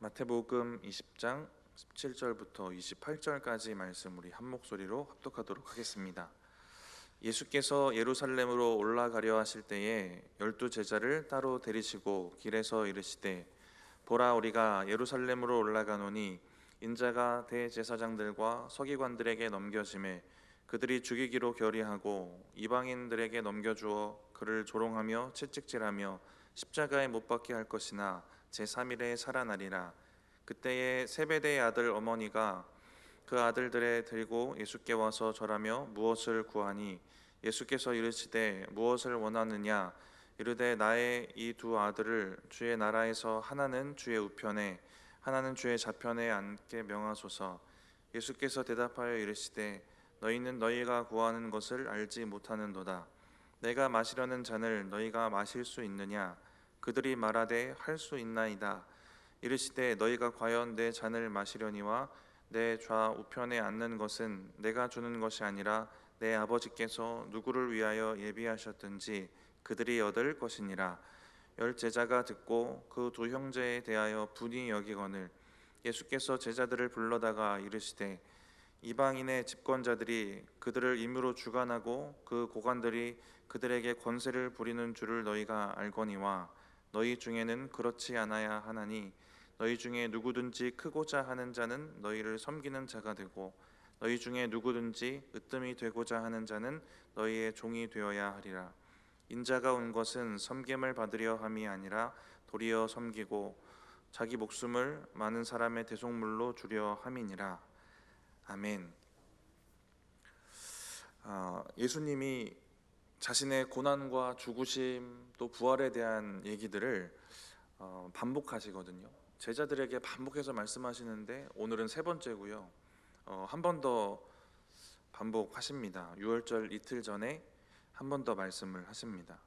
마태복음 20장 17절부터 28절까지 말씀 우리 한 목소리로 합독하도록 하겠습니다. 예수께서 예루살렘으로 올라가려 하실 때에 12제자를 따로 데리시고 길에서 이르시되 보라, 우리가 예루살렘으로 올라가노니 인자가 대제사장들과 서기관들에게 넘겨짐에 그들이 죽이기로 결의하고 이방인들에게 넘겨주어 그를 조롱하며 채찍질하며 십자가에 못 박게 할 것이나 제3일에 살아나리라. 그때에 세베대의 아들 어머니가 그 아들들에 들고 예수께 와서 절하며 무엇을 구하니 예수께서 이르시되 무엇을 원하느냐. 이르되 나의 이 두 아들을 주의 나라에서 하나는 주의 우편에 하나는 주의 좌편에 앉게 명하소서. 예수께서 대답하여 이르시되 너희는 너희가 구하는 것을 알지 못하는도다. 내가 마시려는 잔을 너희가 마실 수 있느냐. 그들이 말하되 할 수 있나이다. 이르시되 너희가 과연 내 잔을 마시려니와 내 좌우편에 앉는 것은 내가 주는 것이 아니라 내 아버지께서 누구를 위하여 예비하셨든지 그들이 얻을 것이니라. 10제자가 듣고 그 두 형제에 대하여 분이 여기거늘 예수께서 제자들을 불러다가 이르시되 이방인의 집권자들이 그들을 임으로 주관하고 그 고관들이 그들에게 권세를 부리는 줄을 너희가 알거니와 너희 중에는 그렇지 않아야 하나니 너희 중에 누구든지 크고자 하는 자는 너희를 섬기는 자가 되고 너희 중에 누구든지 으뜸이 되고자 하는 자는 너희의 종이 되어야 하리라. 인자가 온 것은 섬김을 받으려 함이 아니라 도리어 섬기고 자기 목숨을 많은 사람의 대속물로 주려 함이니라. 아멘. 예수님이 자신의 고난과 죽으심 또 부활에 대한 얘기들을 반복하시거든요. 제자들에게 반복해서 말씀하시는데 오늘은 세 번째고요. 한 번 더 반복하십니다. 유월절 이틀 전에 한 번 더 말씀을 하십니다.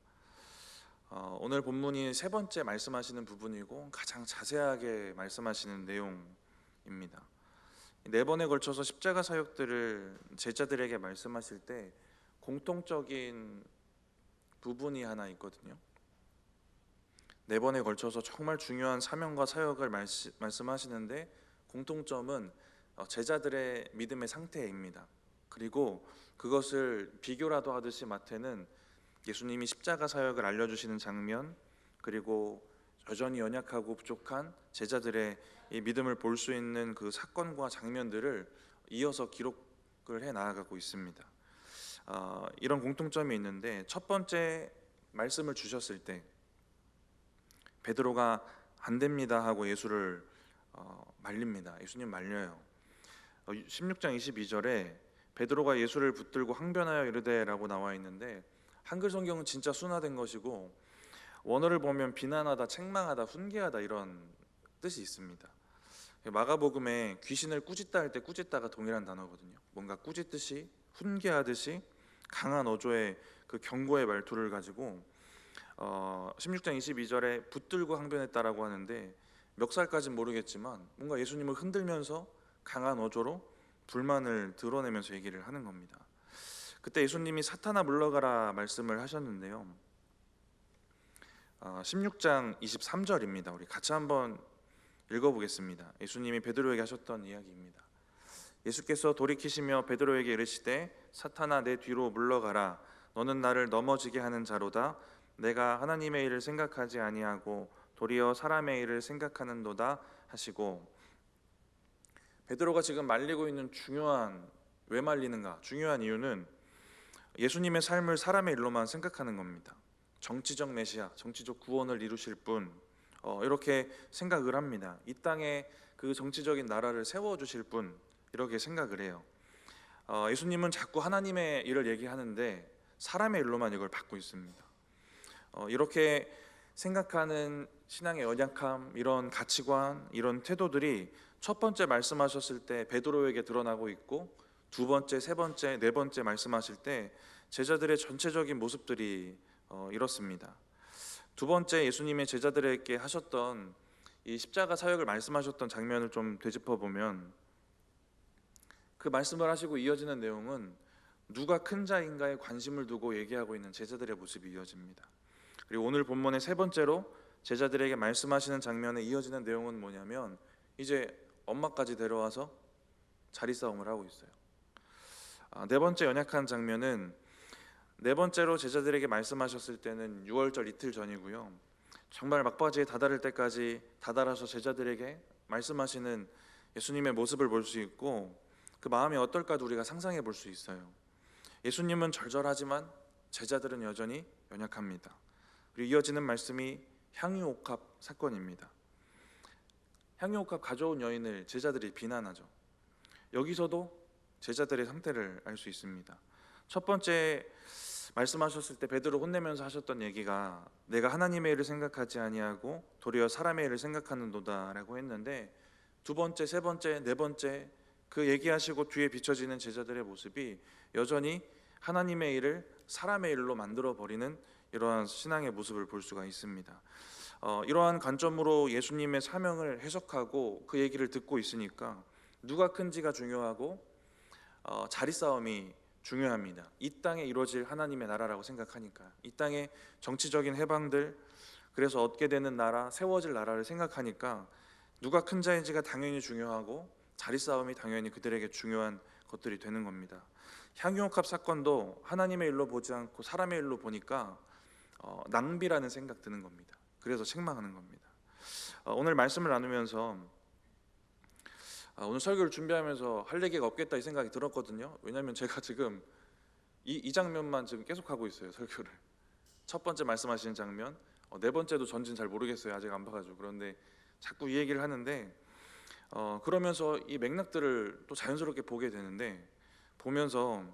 오늘 본문이 세 번째 말씀하시는 부분이고 가장 자세하게 말씀하시는 내용입니다. 네 번에 걸쳐서 십자가 사역들을 제자들에게 말씀하실 때 공통적인 부분이 하나 있거든요. 네 번에 걸쳐서 정말 중요한 사명과 사역을 말씀하시는데 공통점은 제자들의 믿음의 상태입니다. 그리고 그것을 비교라도 하듯이 마태는 예수님이 십자가 사역을 알려주시는 장면, 그리고 여전히 연약하고 부족한 제자들의 이 믿음을 볼 수 있는 그 사건과 장면들을 이어서 기록을 해 나아가고 있습니다. 이런 공통점이 있는데 첫 번째 말씀을 주셨을 때 베드로가 안 됩니다 하고 예수를 말립니다. 예수님 말려요. 16장 22절에 베드로가 예수를 붙들고 항변하여 이르되라고 나와 있는데 한글 성경은 진짜 순화된 것이고 원어를 보면 비난하다, 책망하다, 훈계하다 이런 뜻이 있습니다. 마가복음에 귀신을 꾸짖다 할 때 꾸짖다가 동일한 단어거든요. 뭔가 꾸짖듯이 훈계하듯이 강한 어조의 그 경고의 말투를 가지고 16장 22절에 붙들고 항변했다라고 하는데 멱살까지는 모르겠지만 뭔가 예수님을 흔들면서 강한 어조로 불만을 드러내면서 얘기를 하는 겁니다. 그때 예수님이 사탄아 물러가라 말씀을 하셨는데요. 16장 23절입니다. 우리 같이 한번 읽어보겠습니다. 예수님이 베드로에게 하셨던 이야기입니다. 예수께서 돌이키시며 베드로에게 이르시되 사탄아 내 뒤로 물러가라. 너는 나를 넘어지게 하는 자로다. 내가 하나님의 일을 생각하지 아니하고 도리어 사람의 일을 생각하는도다 하시고, 베드로가 지금 말리고 있는 왜 말리는가? 중요한 이유는 예수님의 삶을 사람의 일로만 생각하는 겁니다. 정치적 메시아, 정치적 구원을 이루실 분, 이렇게 생각을 합니다. 이 땅에 그 정치적인 나라를 세워주실 분, 이렇게 생각을 해요. 예수님은 자꾸 하나님의 일을 얘기하는데 사람의 일로만 이걸 받고 있습니다. 이렇게 생각하는 신앙의 연약함, 이런 가치관, 이런 태도들이 첫 번째 말씀하셨을 때 베드로에게 드러나고 있고 두 번째, 세 번째, 네 번째 말씀하실 때 제자들의 전체적인 모습들이 이렇습니다. 두 번째 예수님의 제자들에게 하셨던 이 십자가 사역을 말씀하셨던 장면을 좀 되짚어 보면 그 말씀을 하시고 이어지는 내용은 누가 큰 자인가에 관심을 두고 얘기하고 있는 제자들의 모습이 이어집니다. 그리고 오늘 본문의 세 번째로 제자들에게 말씀하시는 장면에 이어지는 내용은 뭐냐면 이제 엄마까지 데려와서 자리 싸움을 하고 있어요. 네 번째 연약한 장면은 네 번째로 제자들에게 말씀하셨을 때는 유월절 이틀 전이고요. 정말 막바지에 다다를 때까지 다다라서 제자들에게 말씀하시는 예수님의 모습을 볼 수 있고 그 마음이 어떨까도 우리가 상상해 볼 수 있어요. 예수님은 절절하지만 제자들은 여전히 연약합니다. 그리고 이어지는 말씀이 향유옥합 사건입니다. 향유옥합 가져온 여인을 제자들이 비난하죠. 여기서도 제자들의 상태를 알 수 있습니다. 첫 번째 말씀하셨을 때 베드로 혼내면서 하셨던 얘기가 내가 하나님의 일을 생각하지 아니하고 도리어 사람의 일을 생각하는도다라고 했는데 두 번째, 세 번째, 네 번째 그 얘기하시고 뒤에 비춰지는 제자들의 모습이 여전히 하나님의 일을 사람의 일로 만들어 버리는 이러한 신앙의 모습을 볼 수가 있습니다. 이러한 관점으로 예수님의 사명을 해석하고 그 얘기를 듣고 있으니까 누가 큰지가 중요하고 자리 싸움이 중요합니다. 이 땅에 이루어질 하나님의 나라라고 생각하니까 이 땅의 정치적인 해방들 그래서 얻게 되는 나라 세워질 나라를 생각하니까 누가 큰 자인지가 당연히 중요하고 자리 싸움이 당연히 그들에게 중요한 것들이 되는 겁니다. 향유옥합 사건도 하나님의 일로 보지 않고 사람의 일로 보니까 낭비라는 생각 드는 겁니다. 그래서 책망하는 겁니다. 오늘 말씀을 나누면서 오늘 설교를 준비하면서 할 얘기가 없겠다 이 생각이 들었거든요. 왜냐하면 제가 지금 이 장면만 지금 계속 하고 있어요. 설교를 첫 번째 말씀하시는 장면, 네 번째도 전진 잘 모르겠어요. 아직 안 봐가지고. 그런데 자꾸 이 얘기를 하는데 그러면서 이 맥락들을 또 자연스럽게 보게 되는데 보면서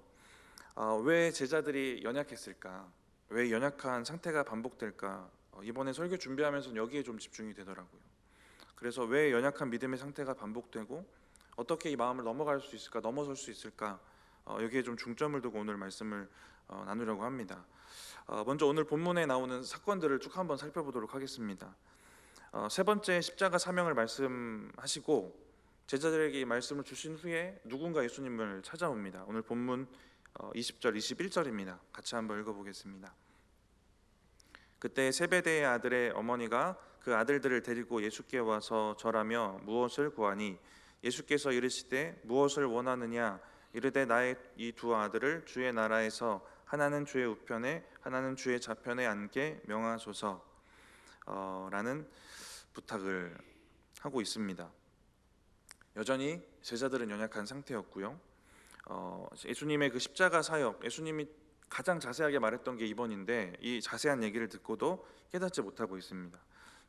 왜 제자들이 연약했을까? 왜 연약한 상태가 반복될까? 이번에 설교 준비하면서 여기에 좀 집중이 되더라고요. 그래서 왜 연약한 믿음의 상태가 반복되고 어떻게 이 마음을 넘어갈 수 있을까, 넘어설 수 있을까, 여기에 좀 중점을 두고 오늘 말씀을 나누려고 합니다. 먼저 오늘 본문에 나오는 사건들을 쭉 한번 살펴보도록 하겠습니다. 세 번째 십자가 사명을 말씀하시고 제자들에게 이 말씀을 주신 후에 누군가 예수님을 찾아옵니다. 오늘 본문 20절, 21절입니다. 같이 한번 읽어보겠습니다. 그때 세베대의 아들의 어머니가 그 아들들을 데리고 예수께 와서 절하며 무엇을 구하니 예수께서 이르시되 무엇을 원하느냐 이르되 나의 이 두 아들을 주의 나라에서 하나는 주의 우편에 하나는 주의 좌편에 앉게 명하소서 라는 부탁을 하고 있습니다. 여전히 제자들은 연약한 상태였고요. 예수님의 그 십자가 사역, 예수님이 가장 자세하게 말했던 게 이번인데 이 자세한 얘기를 듣고도 깨닫지 못하고 있습니다.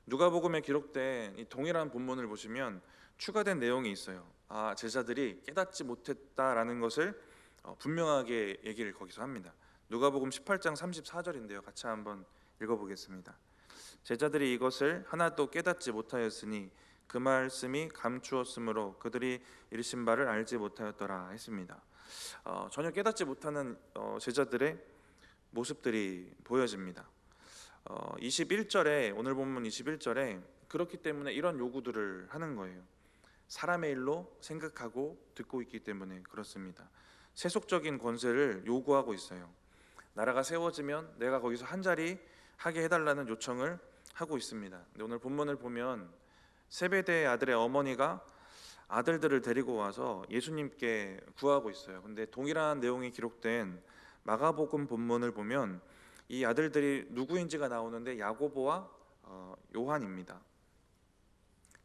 누가복음에 기록된 이 동일한 본문을 보시면 추가된 내용이 있어요. 제자들이 깨닫지 못했다라는 것을 분명하게 얘기를 거기서 합니다. 누가복음 18장 34절인데요. 같이 한번 읽어보겠습니다. 제자들이 이것을 하나도 깨닫지 못하였으니 그 말씀이 감추었으므로 그들이 이르신 바를 알지 못하였더라 했습니다. 전혀 깨닫지 못하는 제자들의 모습들이 보여집니다. 21절에 오늘 본문 21절에 그렇기 때문에 이런 요구들을 하는 거예요. 사람의 일로 생각하고 듣고 있기 때문에 그렇습니다. 세속적인 권세를 요구하고 있어요. 나라가 세워지면 내가 거기서 한 자리 하게 해달라는 요청을 하고 있습니다. 근데 오늘 본문을 보면 세베대의 아들의 어머니가 아들들을 데리고 와서 예수님께 구하고 있어요. 근데 동일한 내용이 기록된 마가복음 본문을 보면 이 아들들이 누구인지가 나오는데 야고보와 요한입니다.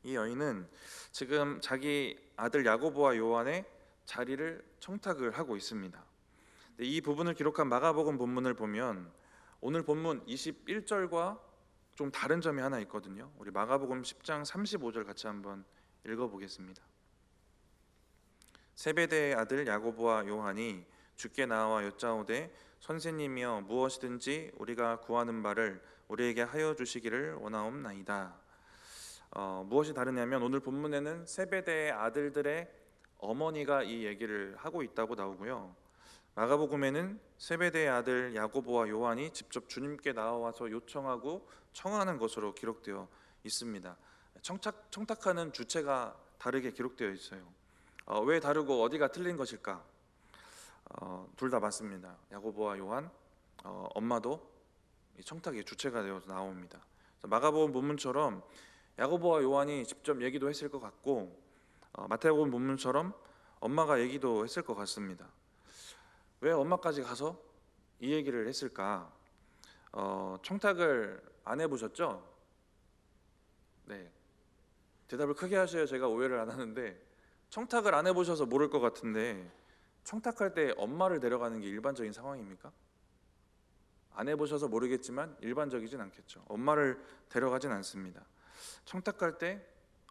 이 여인은 지금 자기 아들 야고보와 요한의 자리를 청탁을 하고 있습니다. 이 부분을 기록한 마가복음 본문을 보면 오늘 본문 21절과 좀 다른 점이 하나 있거든요. 우리 마가복음 10장 35절 같이 한번 읽어보겠습니다. 세베대의 아들 야고보와 요한이 주께 나와 여짜오되 선생님이여 무엇이든지 우리가 구하는 바를 우리에게 하여 주시기를 원하옵나이다. 무엇이 다르냐면 오늘 본문에는 세베대의 아들들의 어머니가 이 얘기를 하고 있다고 나오고요. 마가복음에는 세베대의 아들 야고보와 요한이 직접 주님께 나와서 요청하고 청하는 것으로 기록되어 있습니다. 청탁하는 주체가 다르게 기록되어 있어요. 왜 다르고 어디가 틀린 것일까? 둘 다 맞습니다. 야고보와 요한 엄마도 청탁의 주체가 되어서 나옵니다. 마가복음 본문처럼 야고보와 요한이 직접 얘기도 했을 것 같고 마태복음 본문처럼 엄마가 얘기도 했을 것 같습니다. 왜 엄마까지 가서 이 얘기를 했을까? 청탁을 안 해보셨죠? 네, 대답을 크게 하셔야 제가 오해를 안 하는데, 청탁을 안 해보셔서 모를 것 같은데 청탁할 때 엄마를 데려가는 게 일반적인 상황입니까? 안 해보셔서 모르겠지만 일반적이진 않겠죠. 엄마를 데려가진 않습니다. 청탁할 때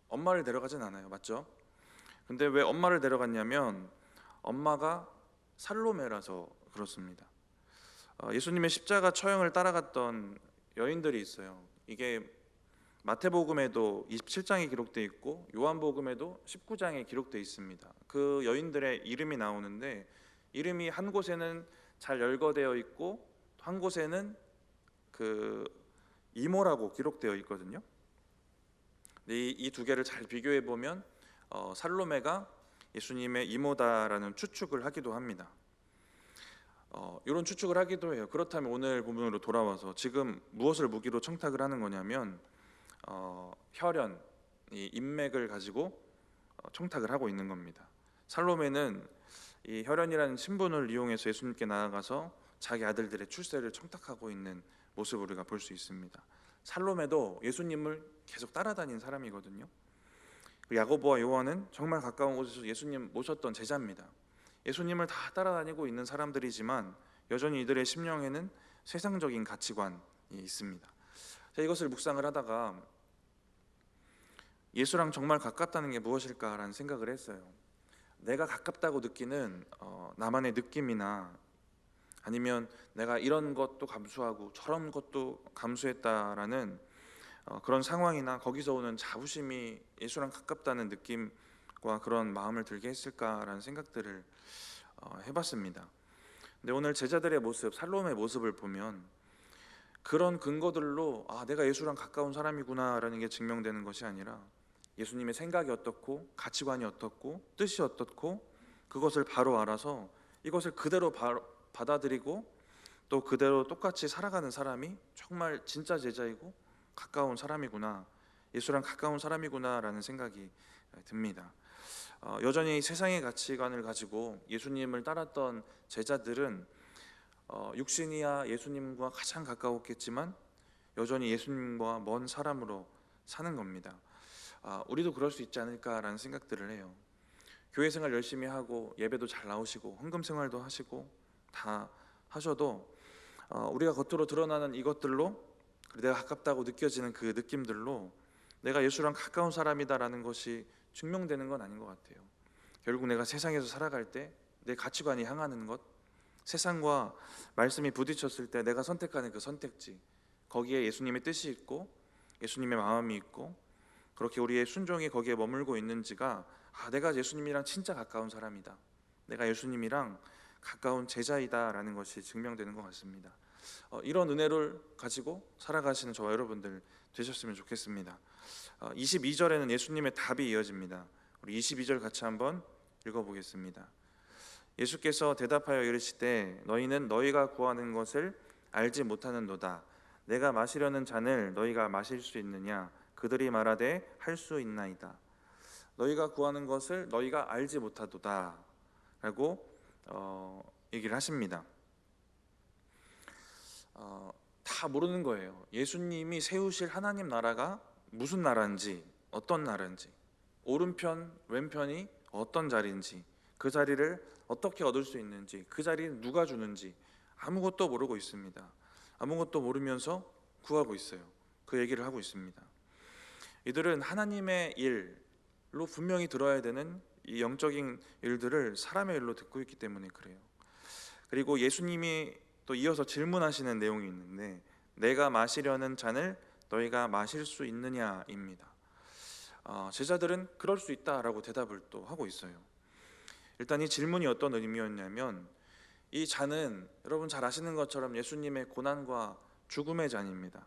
엄마를 데려가진 않아요. 맞죠? 근데 왜 엄마를 데려갔냐면 엄마가 살로메라서 그렇습니다. 예수님의 십자가 처형을 따라갔던 여인들이 있어요. 이게 마태복음에도 27장에 기록되어 있고 요한복음에도 19장에 기록되어 있습니다. 그 여인들의 이름이 나오는데, 이름이 한 곳에는 잘 열거되어 있고 한 곳에는 그 이모라고 기록되어 있거든요. 이 두 개를 잘 비교해 보면 살로메가 예수님의 이모다라는 추측을 하기도 합니다. 이런 추측을 하기도 해요. 그렇다면 오늘 본문으로 돌아와서 지금 무엇을 무기로 청탁을 하는 거냐면 혈연, 이 인맥을 가지고 청탁을 하고 있는 겁니다. 살로메는 이 혈연이라는 신분을 이용해서 예수님께 나아가서 자기 아들들의 출세를 청탁하고 있는 모습을 우리가 볼 수 있습니다. 살로메도 예수님을 계속 따라다닌 사람이거든요. 야고보와 요한은 정말 가까운 곳에서 예수님 모셨던 제자입니다. 예수님을 다 따라다니고 있는 사람들이지만 여전히 이들의 심령에는 세상적인 가치관이 있습니다. 제가 이것을 묵상을 하다가 예수랑 정말 가깝다는 게 무엇일까라는 생각을 했어요. 내가 가깝다고 느끼는 나만의 느낌이나 아니면 내가 이런 것도 감수하고 저런 것도 감수했다라는 그런 상황이나 거기서 오는 자부심이 예수랑 가깝다는 느낌과 그런 마음을 들게 했을까라는 생각들을 해봤습니다. 근데 오늘 제자들의 모습, 살로메의 모습을 보면 그런 근거들로 내가 예수랑 가까운 사람이구나라는 게 증명되는 것이 아니라 예수님의 생각이 어떻고 가치관이 어떻고 뜻이 어떻고 그것을 바로 알아서 이것을 그대로 받아들이고 또 그대로 똑같이 살아가는 사람이 정말 진짜 제자이고 가까운 사람이구나, 예수랑 가까운 사람이구나라는 생각이 듭니다. 여전히 세상의 가치관을 가지고 예수님을 따랐던 제자들은 육신이야 예수님과 가장 가까웠겠지만 여전히 예수님과 먼 사람으로 사는 겁니다. 우리도 그럴 수 있지 않을까라는 생각들을 해요. 교회 생활 열심히 하고 예배도 잘 나오시고 헌금 생활도 하시고 다 하셔도 우리가 겉으로 드러나는 이것들로, 내가 가깝다고 느껴지는 그 느낌들로 내가 예수랑 가까운 사람이다라는 것이 증명되는 건 아닌 것 같아요. 결국 내가 세상에서 살아갈 때 내 가치관이 향하는 것, 세상과 말씀이 부딪혔을 때 내가 선택하는 그 선택지, 거기에 예수님의 뜻이 있고 예수님의 마음이 있고 그렇게 우리의 순종이 거기에 머물고 있는지가 내가 예수님이랑 진짜 가까운 사람이다, 내가 예수님이랑 가까운 제자이다라는 것이 증명되는 것 같습니다. 이런 은혜를 가지고 살아가시는 저와 여러분들 되셨으면 좋겠습니다. 22절에는 예수님의 답이 이어집니다. 우리 22절 같이 한번 읽어보겠습니다. 예수께서 대답하여 이르시되 너희는 너희가 구하는 것을 알지 못하는도다. 내가 마시려는 잔을 너희가 마실 수 있느냐? 그들이 말하되 할 수 있나이다. 너희가 구하는 것을 너희가 알지 못하도다 라고 얘기를 하십니다. 다 모르는 거예요. 예수님이 세우실 하나님 나라가 무슨 나라인지, 어떤 나라인지, 오른편 왼편이 어떤 자리인지, 그 자리를 어떻게 얻을 수 있는지, 그 자리는 누가 주는지 아무것도 모르고 있습니다. 아무것도 모르면서 구하고 있어요. 그 얘기를 하고 있습니다. 이들은 하나님의 일로 분명히 들어야 되는 이 영적인 일들을 사람의 일로 듣고 있기 때문에 그래요. 그리고 예수님이 또 이어서 질문하시는 내용이 있는데 내가 마시려는 잔을 너희가 마실 수 있느냐입니다. 제자들은 그럴 수 있다라고 대답을 또 하고 있어요. 일단 이 질문이 어떤 의미였냐면 이 잔은 여러분 잘 아시는 것처럼 예수님의 고난과 죽음의 잔입니다.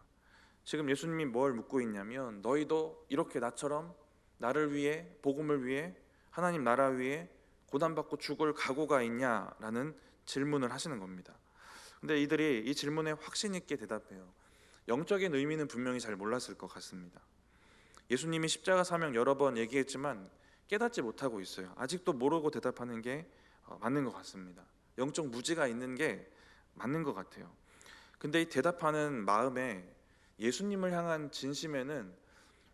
지금 예수님이 뭘 묻고 있냐면 너희도 이렇게 나처럼 나를 위해, 복음을 위해, 하나님 나라 위해 고난받고 죽을 각오가 있냐라는 질문을 하시는 겁니다. 근데 이들이 이 질문에 확신 있게 대답해요. 영적인 의미는 분명히 잘 몰랐을 것 같습니다. 예수님이 십자가 사명 여러 번 얘기했지만 깨닫지 못하고 있어요. 아직도 모르고 대답하는 게 맞는 것 같습니다. 영적 무지가 있는 게 맞는 것 같아요. 근데 이 대답하는 마음에 예수님을 향한 진심에는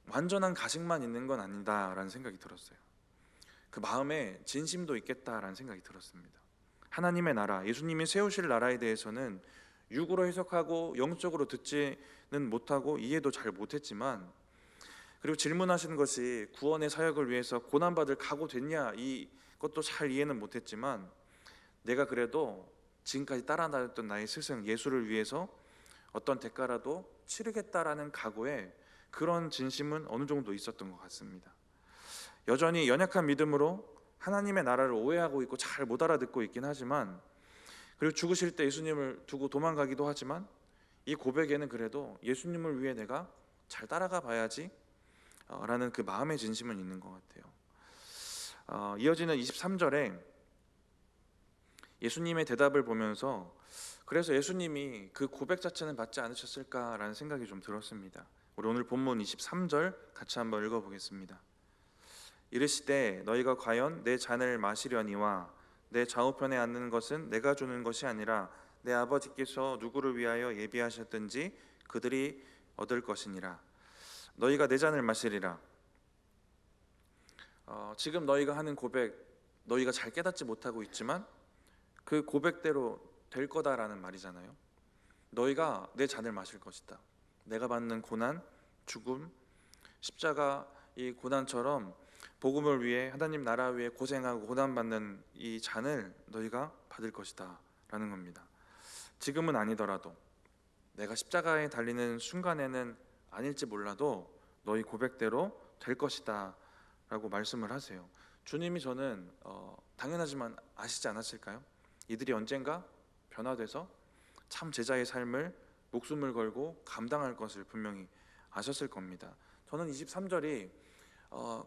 완전한 가식만 있는 건 아니다라는 생각이 들었어요. 그 마음에 진심도 있겠다라는 생각이 들었습니다. 하나님의 나라, 예수님이 세우실 나라에 대해서는 육으로 해석하고 영적으로 듣지는 못하고 이해도 잘 못했지만, 그리고 질문하시는 것이 구원의 사역을 위해서 고난받을 각오 됐냐, 이것도 잘 이해는 못했지만, 내가 그래도 지금까지 따라다녔던 나의 스승 예수를 위해서 어떤 대가라도 치르겠다라는 각오에 그런 진심은 어느 정도 있었던 것 같습니다. 여전히 연약한 믿음으로 하나님의 나라를 오해하고 있고 잘 못 알아듣고 있긴 하지만, 그리고 죽으실 때 예수님을 두고 도망가기도 하지만, 이 고백에는 그래도 예수님을 위해 내가 잘 따라가 봐야지 라는 그 마음의 진심은 있는 것 같아요. 이어지는 23절에 예수님의 대답을 보면서 그래서 예수님이 그 고백 자체는 받지 않으셨을까라는 생각이 좀 들었습니다. 우리 오늘 본문 23절 같이 한번 읽어보겠습니다. 이르시되 너희가 과연 내 잔을 마시려니와 내 좌우편에 앉는 것은 내가 주는 것이 아니라 내 아버지께서 누구를 위하여 예비하셨든지 그들이 얻을 것이니라. 너희가 내 잔을 마시리라. 지금 너희가 하는 고백, 너희가 잘 깨닫지 못하고 있지만 그 고백대로 될 거다라는 말이잖아요. 너희가 내 잔을 마실 것이다. 내가 받는 고난, 죽음, 십자가 이 고난처럼 복음을 위해 하나님 나라 위해 고생하고 고난받는 이 잔을 너희가 받을 것이다 라는 겁니다. 지금은 아니더라도 내가 십자가에 달리는 순간에는 아닐지 몰라도 너희 고백대로 될 것이다 라고 말씀을 하세요. 주님이 저는 당연하지만 아시지 않았을까요? 이들이 언젠가 변화돼서 참 제자의 삶을 목숨을 걸고 감당할 것을 분명히 아셨을 겁니다. 저는 23절이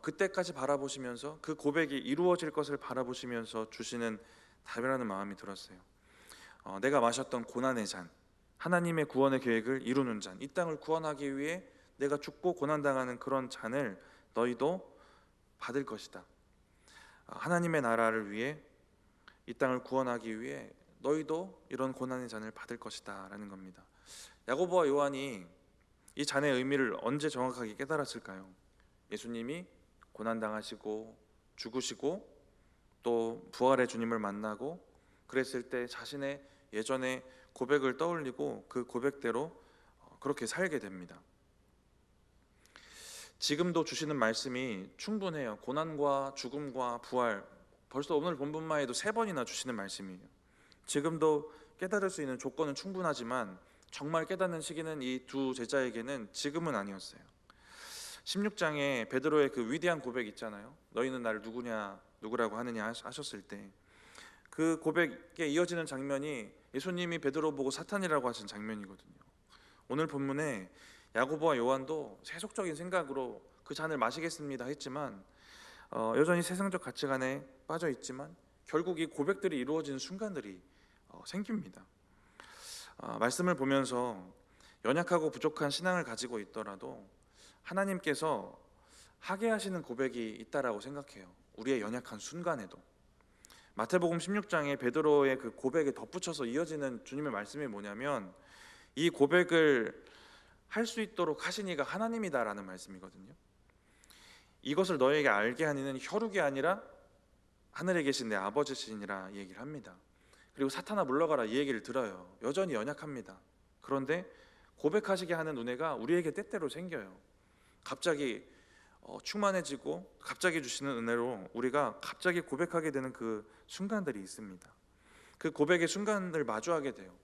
그때까지 바라보시면서 그 고백이 이루어질 것을 바라보시면서 주시는 답이라는 마음이 들었어요. 내가 마셨던 고난의 잔, 하나님의 구원의 계획을 이루는 잔, 이 땅을 구원하기 위해 내가 죽고 고난당하는 그런 잔을 너희도 받을 것이다. 하나님의 나라를 위해 이 땅을 구원하기 위해 너희도 이런 고난의 잔을 받을 것이다 라는 겁니다. 야고보와 요한이 이 잔의 의미를 언제 정확하게 깨달았을까요? 예수님이 고난당하시고 죽으시고 또 부활의 주님을 만나고 그랬을 때 자신의 예전의 고백을 떠올리고 그 고백대로 그렇게 살게 됩니다. 지금도 주시는 말씀이 충분해요. 고난과 죽음과 부활, 벌써 오늘 본문만 해도 3번이나 주시는 말씀이에요. 지금도 깨달을 수 있는 조건은 충분하지만 정말 깨닫는 시기는 이 두 제자에게는 지금은 아니었어요. 16장에 베드로의 그 위대한 고백 있잖아요. 너희는 나를 누구라고 하느냐 하셨을 때 그 고백에 이어지는 장면이 예수님이 베드로 보고 사탄이라고 하신 장면이거든요. 오늘 본문에 야고보와 요한도 세속적인 생각으로 그 잔을 마시겠습니다 했지만 여전히 세상적 가치관에 빠져 있지만 결국 이 고백들이 이루어지는 순간들이 생깁니다. 말씀을 보면서 연약하고 부족한 신앙을 가지고 있더라도 하나님께서 하게 하시는 고백이 있다라고 생각해요. 우리의 연약한 순간에도. 마태복음 16장에 베드로의 그 고백에 덧붙여서 이어지는 주님의 말씀이 뭐냐면 이 고백을 할 수 있도록 하신 이가 하나님이다라는 말씀이거든요. 이것을 너에게 알게 하는 이는 혈육이 아니라 하늘에 계신 내 아버지시니라 얘기를 합니다. 그리고 사탄아 물러가라 이 얘기를 들어요. 여전히 연약합니다. 그런데 고백하시게 하는 은혜가 우리에게 때때로 생겨요. 갑자기 충만해지고 갑자기 주시는 은혜로 우리가 갑자기 고백하게 되는 그 순간들이 있습니다. 그 고백의 순간을 마주하게 돼요.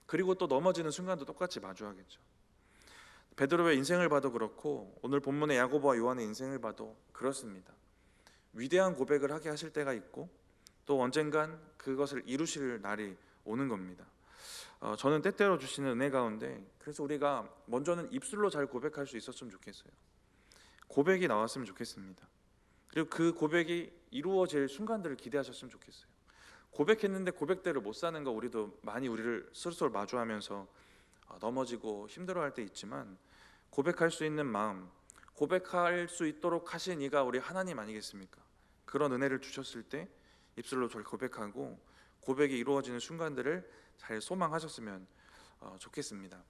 그리고 또 넘어지는 순간도 똑같이 마주하겠죠. 베드로의 인생을 봐도 그렇고 오늘 본문의 야고보와 요한의 인생을 봐도 그렇습니다. 위대한 고백을 하게 하실 때가 있고 또 언젠간 그것을 이루실 날이 오는 겁니다. 저는 때때로 주시는 은혜 가운데 그래서 우리가 먼저는 입술로 잘 고백할 수 있었으면 좋겠어요. 고백이 나왔으면 좋겠습니다. 그리고 그 고백이 이루어질 순간들을 기대하셨으면 좋겠어요. 고백했는데 고백대로 못 사는 거 우리도 많이 우리를 스스로 마주하면서 넘어지고 힘들어할 때 있지만 고백할 수 있는 마음, 고백할 수 있도록 하신 이가 우리 하나님 아니겠습니까? 그런 은혜를 주셨을 때 입술로 저를 고백하고 고백이 이루어지는 순간들을 잘 소망하셨으면 좋겠습니다.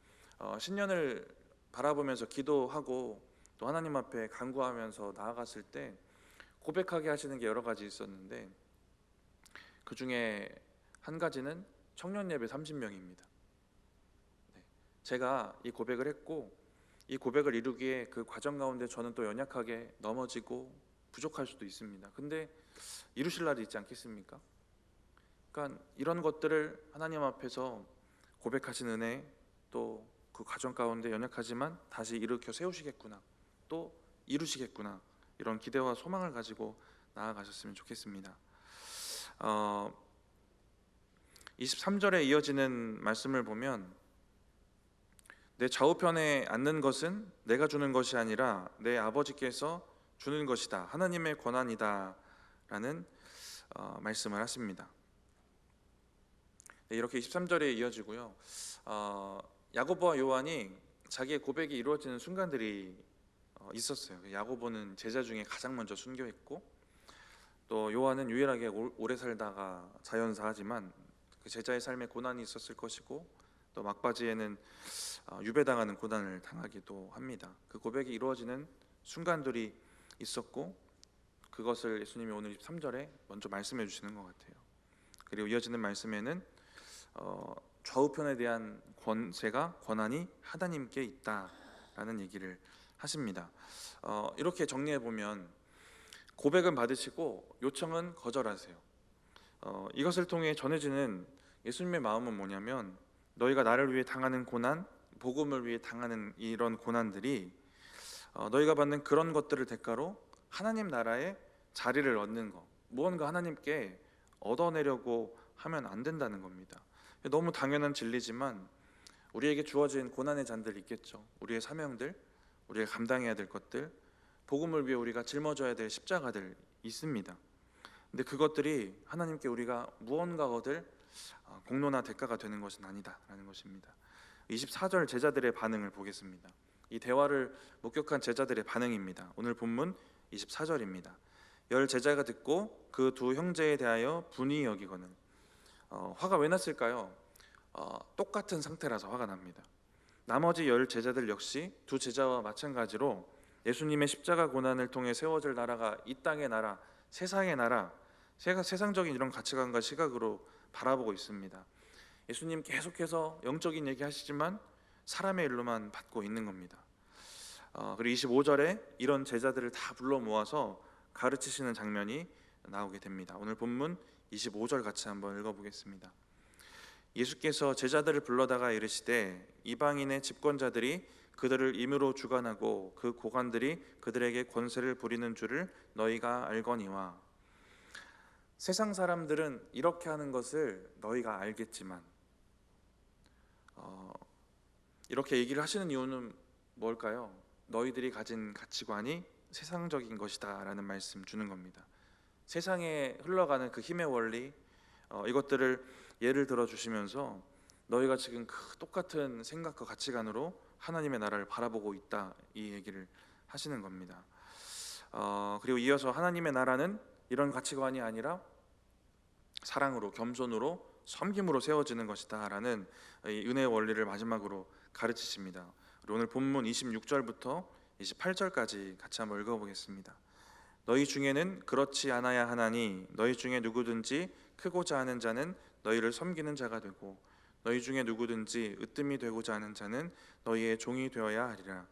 신년을 바라보면서 기도하고 또 하나님 앞에 간구하면서 나아갔을 때 고백하게 하시는 게 여러 가지 있었는데, 그 중에 한 가지는 청년 예배 30명입니다. 제가 이 고백을 했고 이 고백을 이루기에 그 과정 가운데 저는 또 연약하게 넘어지고 부족할 수도 있습니다. 근데 이루실 날이 있지 않겠습니까? 그러니까 이런 것들을 하나님 앞에서 고백하신 은혜, 또 그 과정 가운데 연약하지만 다시 일으켜 세우시겠구나, 또 이루시겠구나, 이런 기대와 소망을 가지고 나아가셨으면 좋겠습니다. 23절에 이어지는 말씀을 보면 내 좌우편에 앉는 것은 내가 주는 것이 아니라 내 아버지께서 주는 것이다, 하나님의 권한이다 라는 말씀을 하십니다. 이렇게 23절에 이어지고요. 야고보와 요한이 자기의 고백이 이루어지는 순간들이 있었어요. 야고보는 제자 중에 가장 먼저 순교했고, 또 요한은 유일하게 오래 살다가 자연사하지만 그 제자의 삶에 고난이 있었을 것이고, 또 막바지에는 유배당하는 고난을 당하기도 합니다. 그 고백이 이루어지는 순간들이 있었고, 그것을 예수님이 오늘 23절에 먼저 말씀해 주시는 것 같아요. 그리고 이어지는 말씀에는 좌우편에 대한 권한이 하나님께 있다라는 얘기를 하십니다. 이렇게 정리해 보면 고백은 받으시고 요청은 거절하세요. 이것을 통해 전해지는 예수님의 마음은 뭐냐면, 너희가 나를 위해 당하는 고난, 복음을 위해 당하는 이런 고난들이 너희가 받는 그런 것들을 대가로 하나님 나라의 자리를 얻는 것, 무언가 하나님께 얻어내려고 하면 안 된다는 겁니다. 너무 당연한 진리지만 우리에게 주어진 고난의 잔들이 있겠죠. 우리의 사명들, 우리가 감당해야 될 것들, 복음을 위해 우리가 짊어져야 될 십자가들 있습니다. 근데 그것들이 하나님께 우리가 무언가 얻을 공로나 대가가 되는 것은 아니다라는 것입니다. 24절 제자들의 반응을 보겠습니다. 이 대화를 목격한 제자들의 반응입니다. 오늘 본문 24절입니다. 열 제자가 듣고 그 두 형제에 대하여 분이 여기거늘. 화가 왜 났을까요? 똑같은 상태라서 화가 납니다. 나머지 열 제자들 역시 두 제자와 마찬가지로 예수님의 십자가 고난을 통해 세워질 나라가 이 땅의 나라, 세상의 나라, 세상적인 이런 가치관과 시각으로 바라보고 있습니다. 예수님 계속해서 영적인 얘기 하시지만 사람의 일로만 받고 있는 겁니다. 그리고 25절에 이런 제자들을 다 불러 모아서 가르치시는 장면이 나오게 됩니다. 오늘 본문 25절 같이 한번 읽어보겠습니다. 예수께서 제자들을 불러다가 이르시되 이방인의 집권자들이 그들을 임으로 주관하고 그 고관들이 그들에게 권세를 부리는 줄을 너희가 알거니와. 세상 사람들은 이렇게 하는 것을 너희가 알겠지만, 이렇게 얘기를 하시는 이유는 뭘까요? 너희들이 가진 가치관이 세상적인 것이다 라는 말씀 주는 겁니다. 세상에 흘러가는 그 힘의 원리, 이것들을 예를 들어 주시면서 너희가 지금 그 똑같은 생각과 가치관으로 하나님의 나라를 바라보고 있다, 이 얘기를 하시는 겁니다. 그리고 이어서 하나님의 나라는 이런 가치관이 아니라 사랑으로, 겸손으로, 섬김으로 세워지는 것이다 라는 은혜의 원리를 마지막으로 가르치십니다. 오늘 본문 26절부터 28절까지 같이 한번 읽어보겠습니다. 너희 중에는 그렇지 않아야 하나니 너희 중에 누구든지 크고자 하는 자는 너희를 섬기는 자가 되고 너희 중에 누구든지 으뜸이 되고자 하는 자는 너희의 종이 되어야 하리라.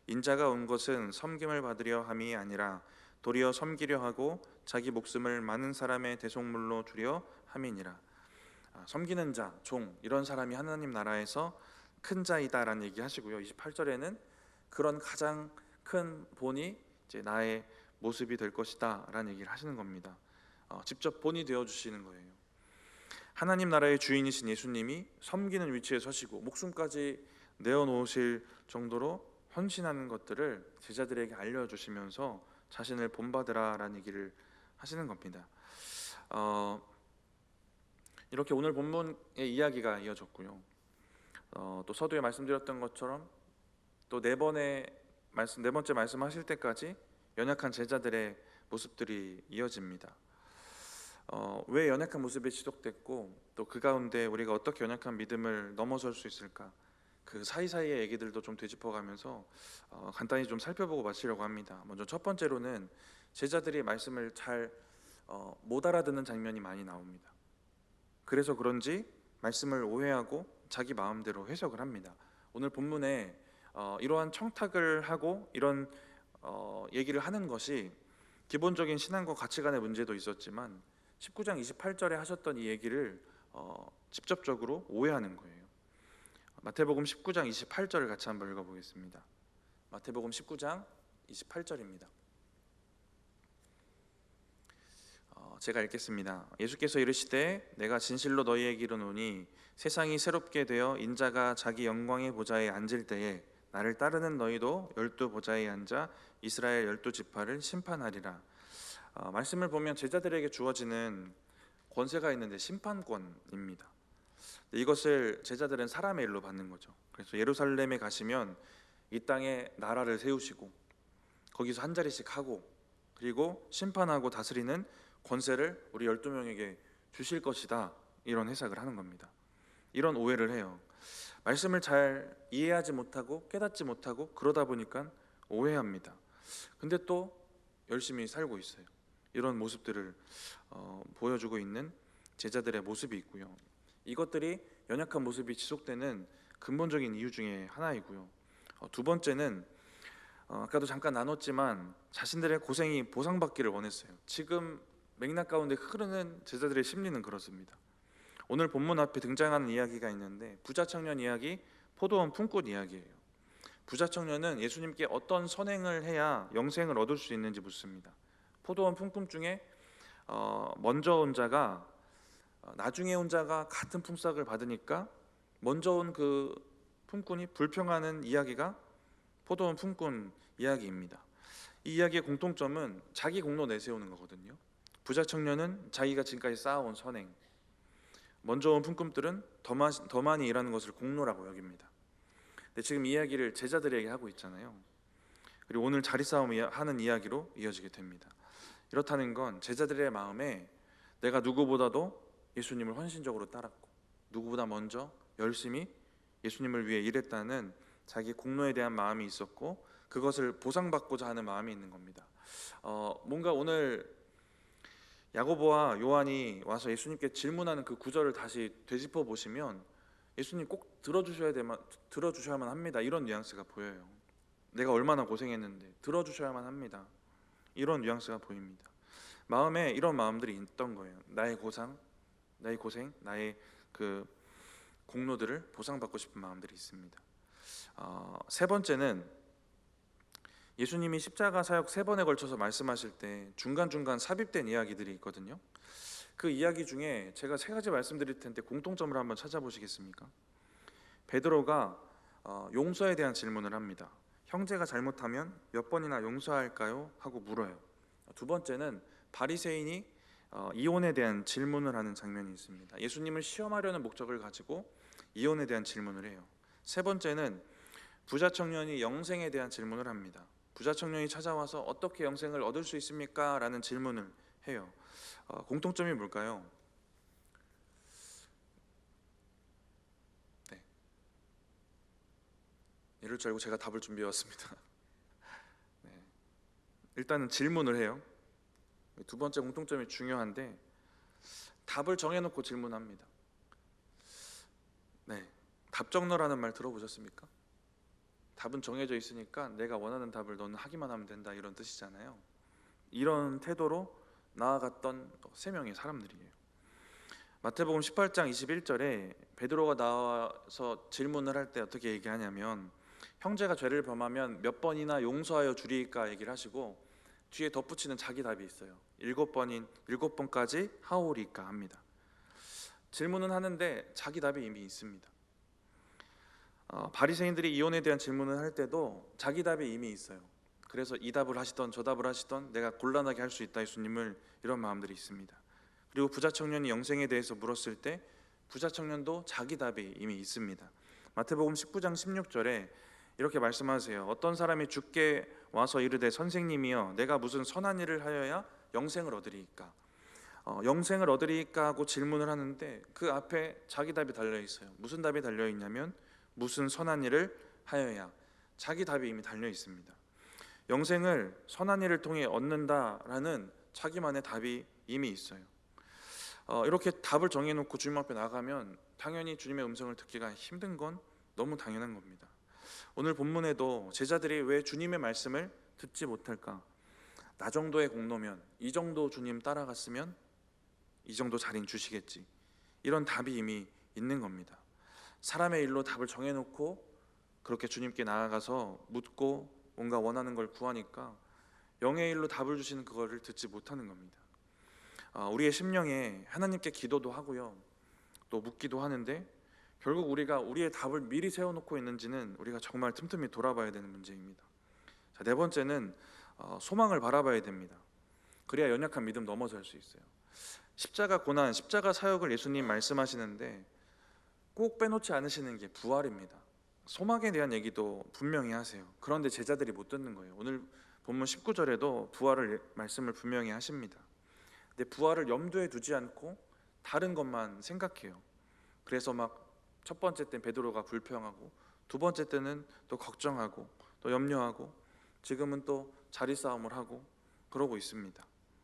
인자가 온 것은 섬김을 받으려 함이 아니라 도리어 섬기려 하고 자기 목숨을 많은 사람의 대속물로 주려 함이니라. 섬기는 자, 종, 이런 사람이 하나님 나라에서 큰 자이다라는 얘기 하시고요. 28절에는 그런 가장 큰 본이 이제 나의 모습이 될 것이다 라는 얘기를 하시는 겁니다. 직접 본이 되어주시는 거예요. 하나님 나라의 주인이신 예수님이 섬기는 위치에 서시고 목숨까지 내어놓으실 정도로 헌신하는 것들을 제자들에게 알려주시면서 자신을 본받으라 라는 얘기를 하시는 겁니다. 이렇게 오늘 본문의 이야기가 이어졌고요. 또 서두에 말씀드렸던 것처럼 또 4번의 네 번째 말씀하실 때까지 연약한 제자들의 모습들이 이어집니다. 왜 연약한 모습이 지속됐고 또 그 가운데 우리가 어떻게 연약한 믿음을 넘어설 수 있을까? 그 사이사이의 얘기들도 좀 되짚어가면서 간단히 좀 살펴보고 마치려고 합니다. 먼저 첫 번째로는 제자들이 말씀을 잘 못 알아듣는 장면이 많이 나옵니다. 그래서 그런지 말씀을 오해하고 자기 마음대로 해석을 합니다. 오늘 본문에 이러한 청탁을 하고 이런 얘기를 하는 것이 기본적인 신앙과 가치관의 문제도 있었지만 19장 28절에 하셨던 이 얘기를 직접적으로 오해하는 거예요. 마태복음 19장 28절을 같이 한번 읽어보겠습니다. 마태복음 19장 28절입니다. 제가 읽겠습니다. 예수께서 이르시되 내가 진실로 너희에게 이르노니 세상이 새롭게 되어 인자가 자기 영광의 보좌에 앉을 때에 나를 따르는 너희도 12 보좌에 앉아 이스라엘 12 지파를 심판하리라. 말씀을 보면 제자들에게 주어지는 권세가 있는데 심판권입니다. 이것을 제자들은 사람의 일로 받는 거죠. 그래서 예루살렘에 가시면 이 땅에 나라를 세우시고 거기서 한 자리씩 하고 그리고 심판하고 다스리는 권세를 우리 12명에게 주실 것이다, 이런 해석을 하는 겁니다. 이런 오해를 해요. 말씀을 잘 이해하지 못하고 깨닫지 못하고 그러다 보니까 오해합니다. 근데 또 열심히 살고 있어요. 이런 모습들을 보여주고 있는 제자들의 모습이 있고요. 이것들이 연약한 모습이 지속되는 근본적인 이유 중에 하나이고요. 두 번째는 아까도 잠깐 나눴지만 자신들의 고생이 보상받기를 원했어요. 지금 맥락 가운데 흐르는 제자들의 심리는 그렇습니다. 오늘 본문 앞에 등장하는 이야기가 있는데 부자 청년 이야기, 포도원 품꾼 이야기예요. 부자 청년은 예수님께 어떤 선행을 해야 영생을 얻을 수 있는지 묻습니다. 포도원 품꾼 중에 먼저 온 자가 나중에 온 자가 같은 품삯을 받으니까 먼저 온 그 품꾼이 불평하는 이야기가 포도원 품꾼 이야기입니다. 이 이야기의 공통점은 자기 공로 내세우는 거거든요. 부자 청년은 자기가 지금까지 쌓아온 선행, 먼저 온 품꾼들은 더 많이 일하는 것을 공로라고 여깁니다. 근데 지금 이야기를 제자들에게 하고 있잖아요. 그리고 오늘 자리 싸움 하는 이야기로 이어지게 됩니다. 이렇다는 건 제자들의 마음에 내가 누구보다도 예수님을 헌신적으로 따랐고 누구보다 먼저 열심히 예수님을 위해 일했다는 자기 공로에 대한 마음이 있었고 그것을 보상받고자 하는 마음이 있는 겁니다. 뭔가 오늘 야고보와 요한이 와서 예수님께 질문하는 그 구절을 다시 되짚어 보시면 예수님 꼭 들어주셔야만 합니다, 이런 뉘앙스가 보여요. 내가 얼마나 고생했는데 들어주셔야만 합니다, 이런 뉘앙스가 보입니다. 마음에 이런 마음들이 있던 거예요. 나의 고생, 나의 그 공로들을 보상받고 싶은 마음들이 있습니다. 세 번째는 예수님이 십자가 사역 3번에 걸쳐서 말씀하실 때 중간중간 삽입된 이야기들이 있거든요. 그 이야기 중에 제가 3가지 말씀드릴 텐데 공통점을 한번 찾아보시겠습니까? 베드로가 용서에 대한 질문을 합니다. 형제가 잘못하면 몇 번이나 용서할까요? 하고 물어요. 두 번째는 바리새인이 이혼에 대한 질문을 하는 장면이 있습니다. 예수님을 시험하려는 목적을 가지고 이혼에 대한 질문을 해요. 세 번째는 부자 청년이 영생에 대한 질문을 합니다. 부자 청년이 찾아와서 어떻게 영생을 얻을 수 있습니까? 라는 질문을 해요. 공통점이 뭘까요? 네. 이럴 줄 알고 제가 답을 준비해 왔습니다. 네. 일단은 질문을 해요. 두 번째 공통점이 중요한데 답을 정해놓고 질문합니다. 네, 답정너라는 말 들어보셨습니까? 답은 정해져 있으니까 내가 원하는 답을 너는 하기만 하면 된다, 이런 뜻이잖아요. 이런 태도로 나아갔던 3명의 사람들이에요. 마태복음 18장 21절에 베드로가 나와서 질문을 할 때 어떻게 얘기하냐면 형제가 죄를 범하면 몇 번이나 용서하여 주리까 얘기를 하시고 뒤에 덧붙이는 자기 답이 있어요. 7번까지 하오리까 합니다. 질문은 하는데 자기 답이 이미 있습니다. 바리새인들이 이혼에 대한 질문을 할 때도 자기 답이 이미 있어요. 그래서 이 답을 하시던 저 답을 하시던 내가 곤란하게 할 수 있다 예수님을, 이런 마음들이 있습니다. 그리고 부자 청년이 영생에 대해서 물었을 때, 부자 청년도 자기 답이 이미 있습니다. 마태복음 19장 16절에 이렇게 말씀하세요. 어떤 사람이 주께 와서 이르되 선생님이여 내가 무슨 선한 일을 하여야 영생을 얻으리이까? 영생을 얻으리이까 하고 질문을 하는데 그 앞에 자기 답이 달려 있어요. 무슨 답이 달려 있냐면 무슨 선한 일을 하여야. 자기 답이 이미 달려 있습니다. 영생을 선한 일을 통해 얻는다라는 자기만의 답이 이미 있어요. 이렇게 답을 정해놓고 주님 앞에 나가면 당연히 주님의 음성을 듣기가 힘든 건 너무 당연한 겁니다. 오늘 본문에도 제자들이 왜 주님의 말씀을 듣지 못할까? 나 정도의 공로면, 이 정도 주님 따라갔으면 이 정도 자리는 주시겠지, 이런 답이 이미 있는 겁니다. 사람의 일로 답을 정해놓고 그렇게 주님께 나아가서 묻고 뭔가 원하는 걸 구하니까 영의 일로 답을 주시는 그거를 듣지 못하는 겁니다. 우리의 심령에 하나님께 기도도 하고요, 또 묻기도 하는데 결국 우리가 우리의 답을 미리 세워놓고 있는지는 우리가 정말 틈틈이 돌아봐야 되는 문제입니다. 자, 네 번째는 소망을 바라봐야 됩니다. 그래야 연약한 믿음 넘어설 수 있어요. 십자가 고난, 십자가 사역을 예수님 말씀하시는데 꼭 빼놓지 않으시는 게 부활입니다. 소망에 대한 얘기도 분명히 하세요. 그런데 제자들이 못 듣는 거예요. 오늘 본문 19절에도 부활을 말씀을 분명히 하십니다. 근데 부활을 염두에 두지 않고 다른 것만 생각해요. 그래서 막 첫 번째 때는 베드로가 불평하고, 두 번째 때는 또 걱정하고 또 염려하고, 지금은 또 자리 싸움을 하고 그러고 있습니다.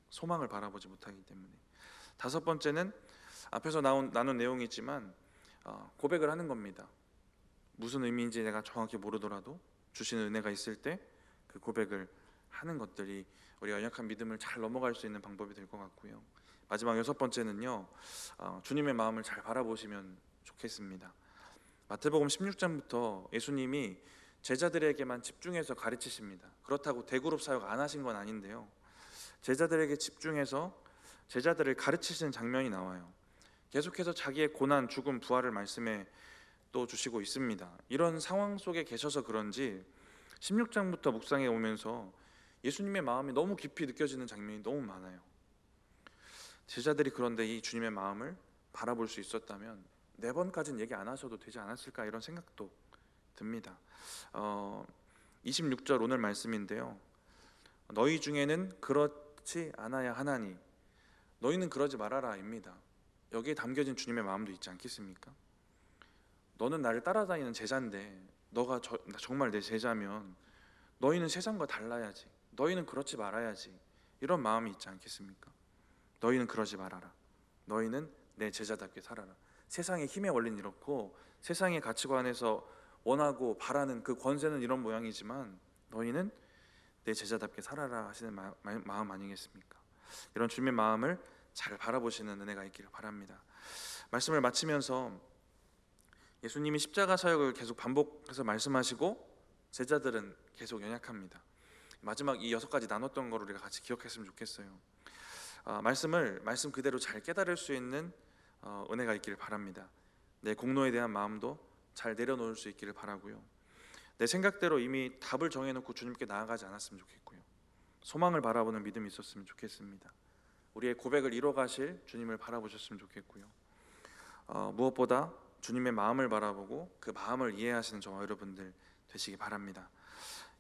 소망을 바라보지 못하기 때문에. 다섯 번째는 앞에서 나눈 내용이지만 고백을 하는 겁니다. 무슨 의미인지 내가 정확히 모르더라도 주시는 은혜가 있을 때 그 고백을 하는 것들이 우리가 연약한 믿음을 잘 넘어갈 수 있는 방법이 될 것 같고요. 마지막 여섯 번째는요, 주님의 마음을 잘 바라보시면 좋겠습니다. 마태복음 16장부터 예수님이 제자들에게만 집중해서 가르치십니다. 그렇다고 대그룹 사역 안 하신 건 아닌데요, 제자들에게 집중해서 제자들을 가르치시는 장면이 나와요. 계속해서 자기의 고난, 죽음, 부활을 말씀해 또 주시고 있습니다. 이런 상황 속에 계셔서 그런지 16장부터 묵상해 오면서 예수님의 마음이 너무 깊이 느껴지는 장면이 너무 많아요. 제자들이 그런데 이 주님의 마음을 바라볼 수 있었다면 4번까지는 얘기 안 하셔도 되지 않았을까, 이런 생각도 듭니다. 26절 오늘 말씀인데요, 너희 중에는 그렇지 않아야 하나니 너희는 그러지 말아라 입니다. 여기에 담겨진 주님의 마음도 있지 않겠습니까? 너는 나를 따라다니는 제자인데 너가 정말 내 제자면 너희는 세상과 달라야지, 너희는 그렇지 말아야지, 이런 마음이 있지 않겠습니까? 너희는 그러지 말아라, 너희는 내 제자답게 살아라. 세상의 힘의 원리는 이렇고 세상의 가치관에서 원하고 바라는 그 권세는 이런 모양이지만 너희는 내 제자답게 살아라 하시는 마음 아니겠습니까? 이런 주님의 마음을 잘 바라보시는 은혜가 있기를 바랍니다. 말씀을 마치면서 예수님이 십자가 사역을 계속 반복해서 말씀하시고 제자들은 계속 연약합니다. 마지막 이 6가지 나눴던 거를 우리가 같이 기억했으면 좋겠어요. 말씀 그대로 잘 깨달을 수 있는 은혜가 있기를 바랍니다. 내 공로에 대한 마음도 잘 내려놓을 수 있기를 바라고요. 내 생각대로 이미 답을 정해놓고 주님께 나아가지 않았으면 좋겠고요. 소망을 바라보는 믿음이 있었으면 좋겠습니다. 우리의 고백을 이뤄가실 주님을 바라보셨으면 좋겠고요. 무엇보다 주님의 마음을 바라보고 그 마음을 이해하시는 저와 여러분들 되시기 바랍니다.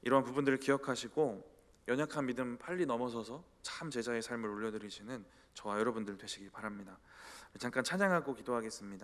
이러한 부분들을 기억하시고 연약한 믿음 빨리 넘어서서 참 제자의 삶을 올려드리시는 저와 여러분들 되시기 바랍니다. 잠깐 찬양하고 기도하겠습니다.